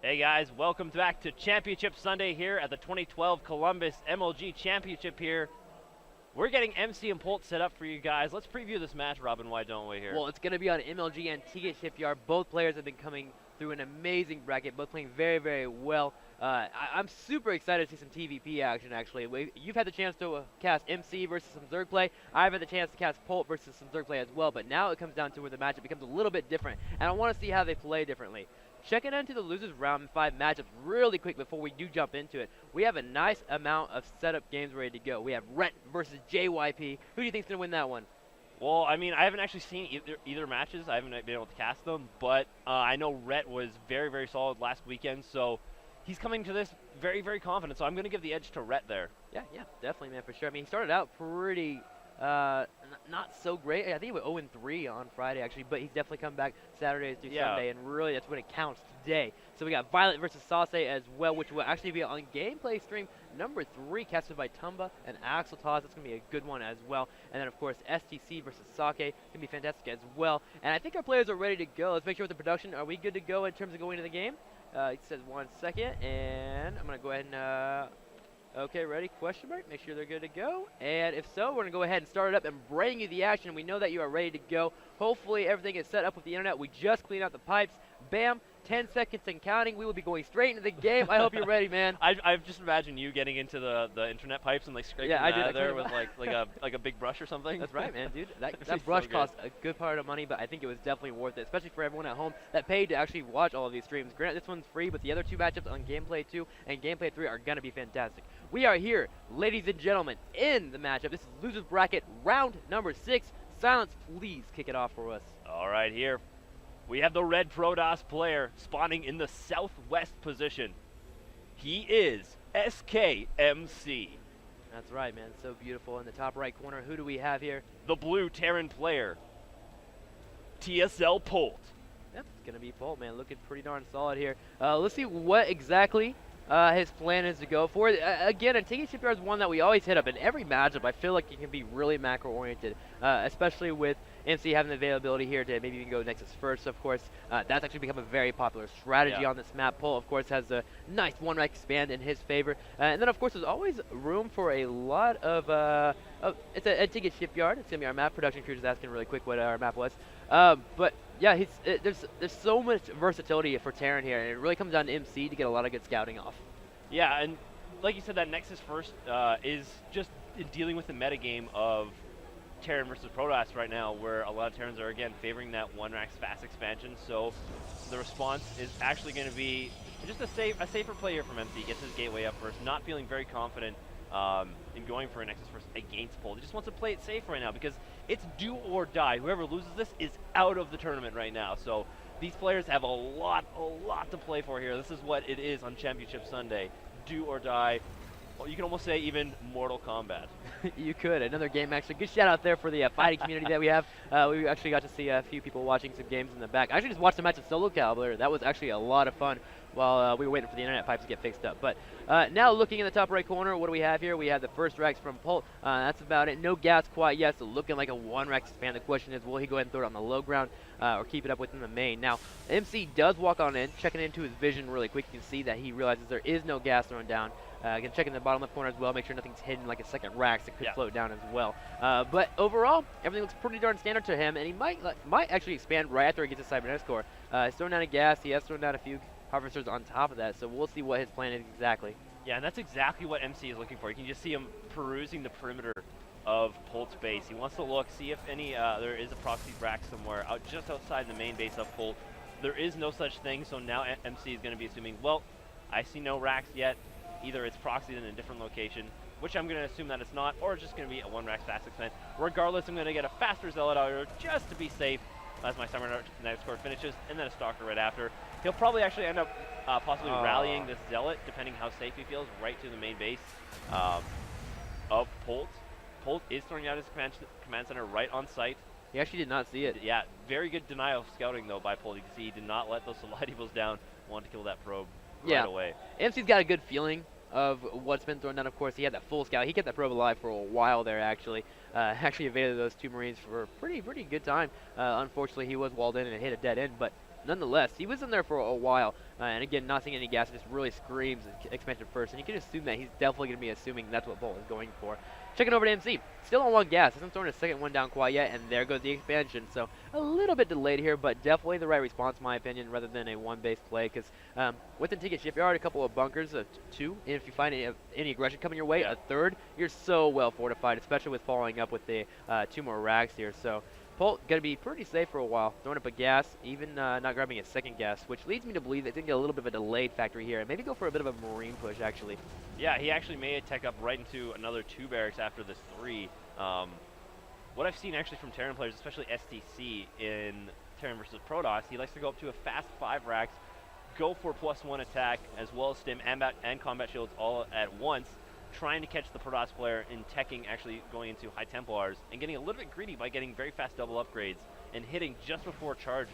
Hey guys, welcome back to Championship Sunday here at the 2012 Columbus MLG Championship here. We're getting MC and Polt set up for you guys. Let's preview this match, Robin. Why don't we here? Well, it's going to be on MLG and Ticket Shipyard. Both players have been coming through an amazing bracket, both playing very, very well. I'm super excited to see some TVP action, actually. You've had the chance to cast MC versus some Zerg play. I've had the chance to cast Polt versus some Zerg play as well, but now it comes down to where the matchup becomes a little bit different, and I want to see how they play differently. Checking into the losers round 5 matchups really quick before we do jump into it. We have a nice amount of setup games ready to go. We have Rhett versus JYP. Who do you think's going to win that one? Well, I mean, I haven't actually seen either matches. I haven't been able to cast them, but I know Rhett was very, very solid last weekend, so he's coming to this very, very confident. So I'm going to give the edge to Rhett there. Yeah, definitely, man, for sure. I mean, he started out pretty not so great. I think he went 0-3 on Friday, actually, but he's definitely come back Saturday through Sunday, and really that's when it counts today. So we got Violet versus Sauce as well, which will actually be on gameplay stream number 3, casted by Tumba and Axel Toss. That's going to be a good one as well. And then, of course, STC versus Sake. Going to be fantastic as well. And I think our players are ready to go. Let's make sure with the production, are we good to go in terms of going into the game? It says 1 second, and I'm going to go ahead and... Okay, ready? Question mark. Make sure they're good to go. And if so, we're going to go ahead and start it up and bring you the action. We know that you are ready to go. Hopefully, everything is set up with the internet. We just cleaned out the pipes. Bam. 10 seconds and counting. We will be going straight into the game. I hope you're ready, man. I've just imagined you getting into the internet pipes and like scraping out of there with like a big brush or something. That's right, man, dude. That brush cost a good part of money, but I think it was definitely worth it, especially for everyone at home that paid to actually watch all of these streams. Granted, this one's free, but the other 2 matchups on Gameplay 2 and Gameplay 3 are going to be fantastic. We are here, ladies and gentlemen, in the matchup. This is Losers Bracket, round number 6. Silence, please kick it off for us. All right, here. We have the red Protoss player spawning in the southwest position. He is SKMC. That's right, man. So beautiful. In the top right corner, who do we have here? The blue Terran player, TSL Polt. Yep, it's going to be Polt, man. Looking pretty darn solid here. Let's see what exactly his plan is to go for. Again, a Ticket Shipyard is one that we always hit up in every matchup. I feel like it can be really macro-oriented, especially with MC having the availability here to maybe even go Nexus first, of course. That's actually become a very popular strategy on this map. Polt, of course, has a nice 1-rack expand in his favor. And then, of course, there's always room for a lot of it's a Ticket Shipyard. It's going to be our map. Production crew just asking really quick what our map was. But yeah, there's so much versatility for Terran here, and it really comes down to MC to get a lot of good scouting off. Yeah, and like you said, that Nexus first is just dealing with the metagame of Terran versus Protoss right now, where a lot of Terrans are, again, favoring that 1-rack fast expansion. So the response is actually going to be just a safer play here from MC. Gets his gateway up first, not feeling very confident in going for a Nexus first against Polt. He just wants to play it safe right now because it's do or die. Whoever loses this is out of the tournament right now. So these players have a lot to play for here. This is what it is on Championship Sunday. Do or die. Well, you can almost say even Mortal Kombat. You could. Another game, actually. Good shout out there for the fighting community that we have. We actually got to see a few people watching some games in the back. I actually just watched a match of Solo Caliber. That was actually a lot of fun while we were waiting for the internet pipes to get fixed up. But now looking in the top right corner, what do we have here? We have the first racks from Polt. That's about it. No gas quite yet, so looking like a 1-rack expand. The question is, will he go ahead and throw it on the low ground or keep it up within the main? Now, MC does walk on in, checking into his vision really quick. You can see that he realizes there is no gas thrown down. Again, checking the bottom left corner as well, make sure nothing's hidden like a second racks that could float down as well. But overall, everything looks pretty darn standard to him, and he might actually expand right after he gets a Cybernetics core. He's thrown down a gas, he has thrown down a few harvesters on top of that, so we'll see what his plan is exactly. Yeah, and that's exactly what MC is looking for. You can just see him perusing the perimeter of Polt's base. He wants to look, see if any there is a proxy rack somewhere just outside the main base of Polt. There is no such thing, so now MC is going to be assuming, well, I see no racks yet. Either it's proxied in a different location, which I'm going to assume that it's not, or it's just going to be a 1-rack fast expand. Regardless, I'm going to get a faster Zealot out here just to be safe as my Cybernetics core finishes, and then a Stalker right after. He'll probably actually end up possibly rallying this Zealot, depending how safe he feels, right to the main base of Polt. Polt is throwing out his command center right on site. He actually did not see it. Yeah, very good denial of scouting, though, by Polt. You can see he did not let those Solidivals down, wanted to kill that probe right away. MC's got a good feeling of what's been thrown down. Of course, he had that full scout. He kept that probe alive for a while there, actually. Actually evaded those 2 Marines for a pretty good time. Unfortunately, he was walled in and hit a dead end, but nonetheless, he was in there for a while. And again, not seeing any gas, it just really screams expansion first. And you can assume that he's definitely going to be assuming that's what Polt is going for. Checking over to MC. Still on 1 gas. Hasn't thrown a second one down quite yet. And there goes the expansion. So a little bit delayed here, but definitely the right response, in my opinion, rather than a 1-base play. Because with the ticket shipyard, a couple of bunkers, 2. And if you find any aggression coming your way, a 3rd, you're so well fortified, especially with following up with the 2 more rags here. So Polt going to be pretty safe for a while, throwing up a gas, even not grabbing a second gas, which leads me to believe that he's going to get a little bit of a delayed factory here, and maybe go for a bit of a marine push, actually. Yeah, he actually may tech up right into another 2 barracks after this 3. What I've seen actually from Terran players, especially STC in Terran versus Protoss, he likes to go up to a fast 5 racks, go for +1 attack, as well as stim and combat shields all at once, trying to catch the Protoss player in teching, actually going into high Templars, and getting a little bit greedy by getting very fast double upgrades and hitting just before charge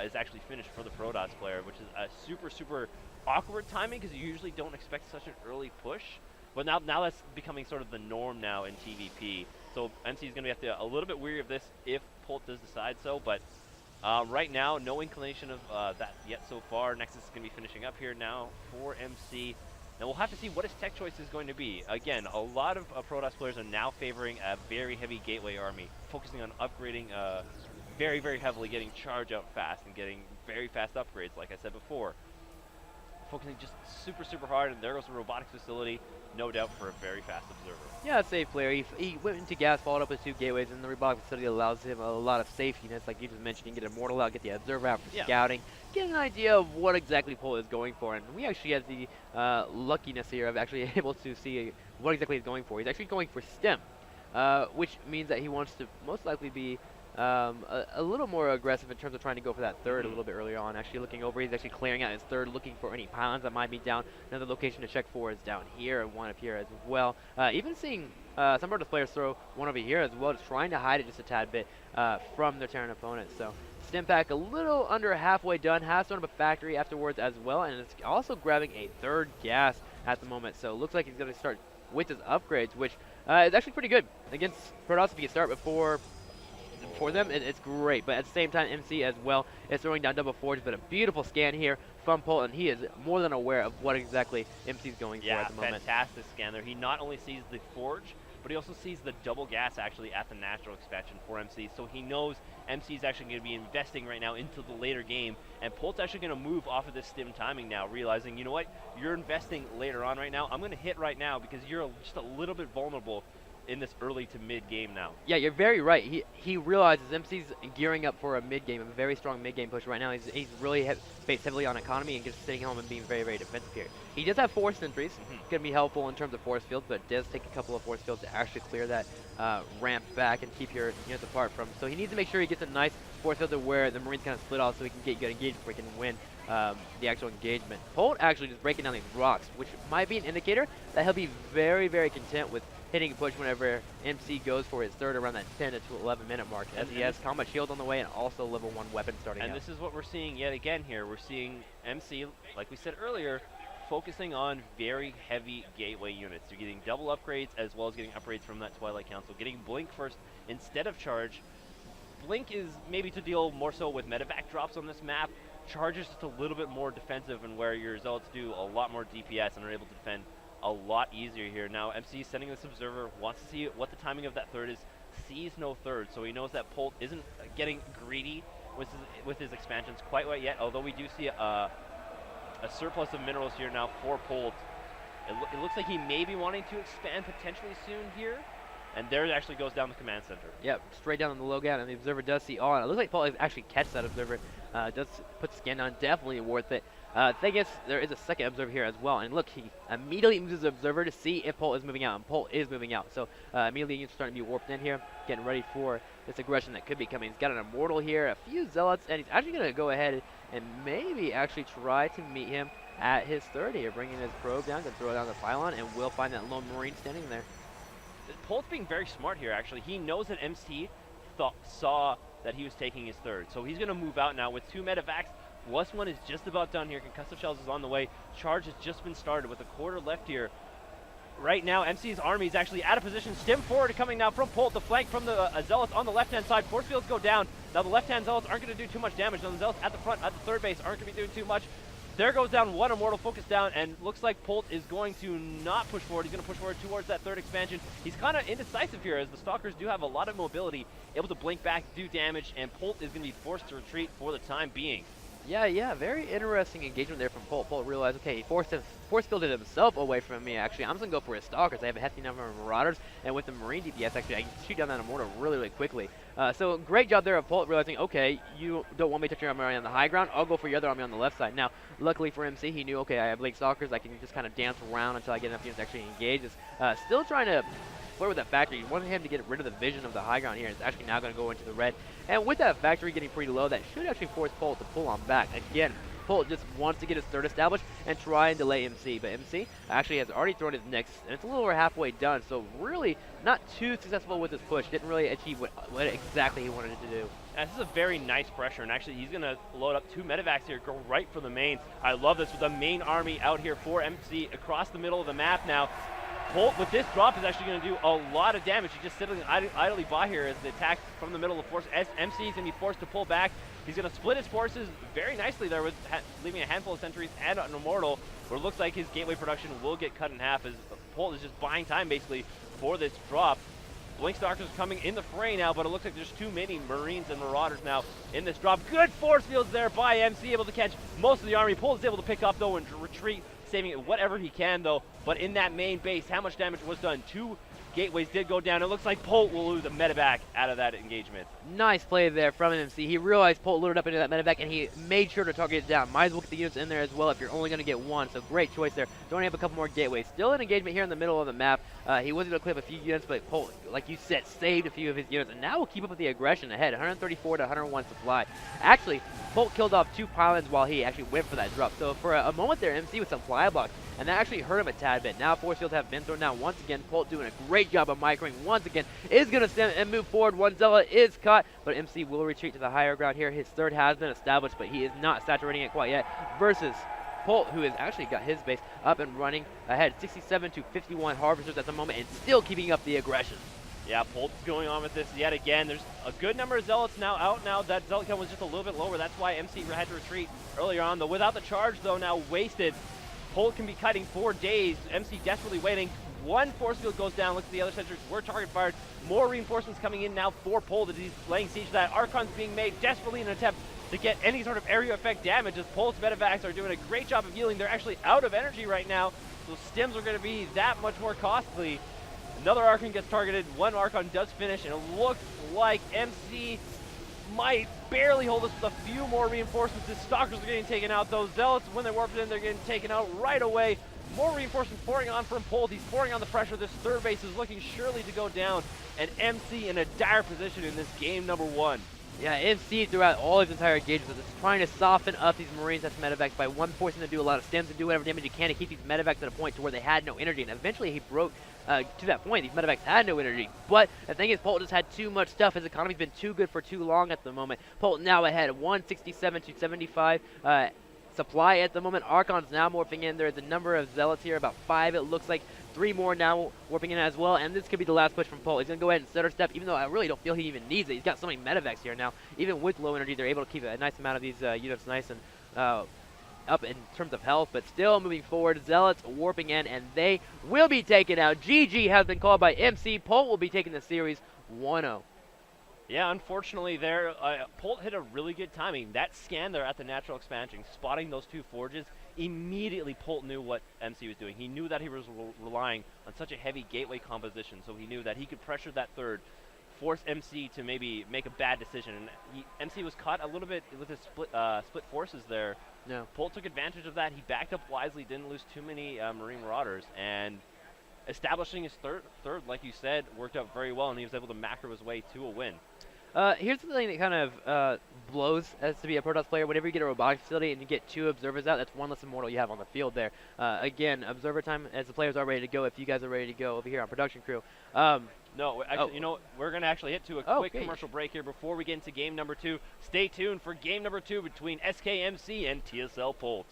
is actually finished for the Protoss player, which is a super, super awkward timing because you usually don't expect such an early push. But now that's becoming sort of the norm now in TVP. So MC is going to have to a little bit weary of this if Polt does decide so, but right now, no inclination of that yet so far. Nexus is going to be finishing up here now for MC. And we'll have to see what his tech choice is going to be. Again, a lot of Protoss players are now favoring a very heavy gateway army, focusing on upgrading very, very heavily, getting charge out fast and getting very fast upgrades, like I said before. Focusing just super, super hard, and there goes the robotics facility, no doubt for a very fast observer. Yeah, safe player. He went into gas, followed up with 2 gateways, and the robotics facility allows him a lot of safetiness, like you just mentioned. You can get a mortal out, get the observer out for scouting, get an idea of what exactly Polt is going for. And we actually have the luckiness here of actually able to see what exactly he's going for. He's actually going for stem, which means that he wants to most likely be a little more aggressive in terms of trying to go for that 3rd a little bit earlier on. Actually looking over, he's actually clearing out his 3rd, looking for any pylons that might be down. Another location to check for is down here, and one up here as well. Even seeing some of the players throw one over here as well, just trying to hide it just a tad bit from their Terran opponents. So stim pack a little under halfway done, has thrown up a factory afterwards as well, and it's also grabbing a 3rd gas at the moment. So it looks like he's going to start with his upgrades, which is actually pretty good against Protoss. If you can start before them, it's great. But at the same time, MC as well is throwing down double forge, but a beautiful scan here from Polt, and he is more than aware of what exactly MC is going for at the moment. Yeah, fantastic scan there. He not only sees the forge, but he also sees the double gas actually at the natural expansion for MC, so he knows MC is actually going to be investing right now into the later game, and Polt's actually going to move off of this stim timing now, realizing, you know what, you're investing later on right now, I'm going to hit right now because you're just a little bit vulnerable in this early to mid game now. Yeah, you're very right. He realizes MC's gearing up for a mid game, a very strong mid game push right now. He's really based heavily on economy and just staying home and being very, very defensive here. He does have force sentries, going to be helpful in terms of force fields, but it does take a couple of force fields to actually clear that ramp back and keep your units apart from. So he needs to make sure he gets a nice force field to where the Marines kind of split off so he can get good engaged before he can win the actual engagement. Polt actually just breaking down these rocks, which might be an indicator that he'll be very, very content with hitting a push whenever MC goes for his 3rd around that 10 to 11 minute mark, as he has combat shield on the way and also level 1 weapon starting out. And this is what we're seeing yet again here. We're seeing MC, like we said earlier, focusing on very heavy gateway units. You're getting double upgrades as well as getting upgrades from that Twilight Council. Getting Blink first instead of Charge. Blink is maybe to deal more so with medevac drops on this map. Charge is just a little bit more defensive and where your results do a lot more DPS and are able to defend a lot easier here. Now MC is sending this observer, wants to see what the timing of that 3rd is, sees no 3rd, so he knows that Polt isn't getting greedy with his expansions quite yet, although we do see a surplus of minerals here now for Polt. It looks like he may be wanting to expand potentially soon here, and there it actually goes down the command center. Yep, straight down on the logout, and the observer does see on. It looks like Polt actually catch that observer, does put the scan down, definitely worth it. Thing is, there is a second observer here as well, and look, he immediately moves the observer to see if Polt is moving out, and Polt is moving out. So immediately he's starting to be warped in here, getting ready for this aggression that could be coming. He's got an immortal here, a few zealots, and he's actually going to go ahead and maybe actually try to meet him at his 3rd here, bringing his probe down to throw down the pylon, and we'll find that lone Marine standing there. Polt's being very smart here, actually. He knows that MC saw that he was taking his 3rd, so he's going to move out now with 2 medevacs. Plus 1 is just about done here. Concussive shells is on the way. Charge has just been started with a quarter left here. right now, MC's army is actually out of position. Stim forward coming now from Polt. The flank from the Zealots on the left-hand side. Force fields go down. Now the left-hand Zealots aren't going to do too much damage. Now the Zealots at the front, at the third base, aren't going to be doing too much. There goes down one Immortal, focus down, and looks like Polt is going to not push forward. He's going to push forward towards that third expansion. He's kind of indecisive here, as the Stalkers do have a lot of mobility, able to blink back, do damage, and Polt is going to be forced to retreat for the time being. Yeah, very interesting engagement there from Polt. Polt realized, okay, he force fielded himself away from me, actually. I'm just going to go for his Stalkers. I have a hefty number of Marauders, and with the Marine DPS, actually, I can shoot down that Immortal really quickly. So great job there of Polt realizing, okay, you don't want me touching your army on the high ground, I'll go for your other army on the left side. Now, luckily for MC, he knew, okay, I have Blade Stalkers, I can just kind of dance around until I get enough units to actually engage. Still trying to flirt with that factory. You wanted him to get rid of the vision of the high ground here. It's actually now going to go into the red. And with that factory getting pretty low, that should actually force Polt to pull on back. Again, Polt just wants to get his third established and try and delay MC. But MC actually has already thrown his next, and it's a little over halfway done. So really not too successful with his push. Didn't really achieve what exactly he wanted it to do. And this is a very nice pressure, and actually he's going to load up 2 medevacs here, go right for the main. I love this with the main army out here for MC across the middle of the map now. Polt, with this drop, is actually going to do a lot of damage. He's just sitting idly by here as the attack from the middle of the force. As MC is going to be forced to pull back. He's going to split his forces very nicely there, with leaving a handful of sentries and an Immortal, where it looks like his gateway production will get cut in half, as Polt is just buying time, basically, for this drop. Blink Stalkers coming in the fray now, but it looks like there's too many Marines and Marauders now in this drop. Good force fields there by MC, able to catch most of the army. Polt is able to pick up, though, and retreat, saving it whatever he can, though. But in that main base, how much damage was done? 2 gateways did go down. It looks like Polt will lose a medevac out of that engagement. Nice play there from MC. He realized Polt loaded up into that medevac, and he made sure to target it down. Might as well get the units in there as well if you're only going to get one. So great choice there. Don't have a couple more gateways. Still an engagement here in the middle of the map. He was able to clip a few units, but Polt, like you said, saved a few of his units. And now we'll keep up with the aggression ahead. 134 to 101 supply. Actually, Polt killed off 2 pylons while he actually went for that drop. So for a moment there, MC with some fly blocks, and that actually hurt him a tad bit. Now force fields have been thrown down once again. Polt doing a great job of microing once again. Is going to stand and move forward. One Zealot is caught, but MC will retreat to the higher ground here. His third has been established, but he is not saturating it quite yet. Versus Polt, who has actually got his base up and running ahead. 67 to 51 Harvesters at the moment, and still keeping up the aggression. Yeah, Polt's going on with this yet again. There's a good number of Zealots now out now. That Zealot count was just a little bit lower. That's why MC had to retreat earlier on, though. Without the charge, though, now wasted. Polt can be cutting 4 days. MC desperately waiting. 1 force field goes down. Look at the other sentries. Were target fired. More reinforcements coming in now for Polt as he's laying siege to that. Archon's being made desperately in an attempt to get any sort of area effect damage, as Polt's medevacs are doing a great job of healing. They're actually out of energy right now, so stims are going to be that much more costly. Another Archon gets targeted. 1 Archon does finish, and it looks like MC might barely hold us with a few more reinforcements. His Stalkers are getting taken out. Those Zealots, when they warped in, they're getting taken out right away. More reinforcements pouring on from Polt. He's pouring on the pressure. This third base is looking surely to go down, and MC in a dire position in this game number 1. Yeah, MC throughout all his entire engagements is trying to soften up these Marines as medevacs by forcing them to do a lot of stims and do whatever damage he can to keep these medevacs at a point to where they had no energy. And eventually he broke to that point. These medevacs had no energy. But the thing is, Polt just had too much stuff. His economy's been too good for too long at the moment. Polt now ahead, 167 to 75. Supply at the moment. Archon's now morphing in. There's a number of Zealots here, about 5 it looks like. 3 more now warping in as well, and this could be the last push from Polt. He's going to go ahead and stutter step, even though I really don't feel he even needs it. He's got so many medevacs here now. Even with low energy, they're able to keep a nice amount of these units nice and up in terms of health, but still moving forward. Zealots warping in, and they will be taken out. GG has been called by MC. Polt will be taking the series 1-0. Yeah, unfortunately there, Polt hit a really good timing. That scan there at the natural expansion, spotting those 2 forges, immediately Polt knew what MC was doing. He knew that he was relying on such a heavy gateway composition, so he knew that he could pressure that third, force MC to maybe make a bad decision. And MC was caught a little bit with his split forces there. No. Polt took advantage of that. He backed up wisely, didn't lose too many Marine Marauders, and establishing his third, like you said, worked out very well, and he was able to macro his way to a win. Here's the thing that kind of blows as to be a Protoss player. Whenever you get a robotic facility and you get 2 observers out, that's 1 less Immortal you have on the field there. Again, observer time as the players are ready to go. If you guys are ready to go over here on production crew. No, actually, you know, we're going to actually hit to a quick commercial break here before we get into game number 2. Stay tuned for game number 2 between SKMC and TSL Polt.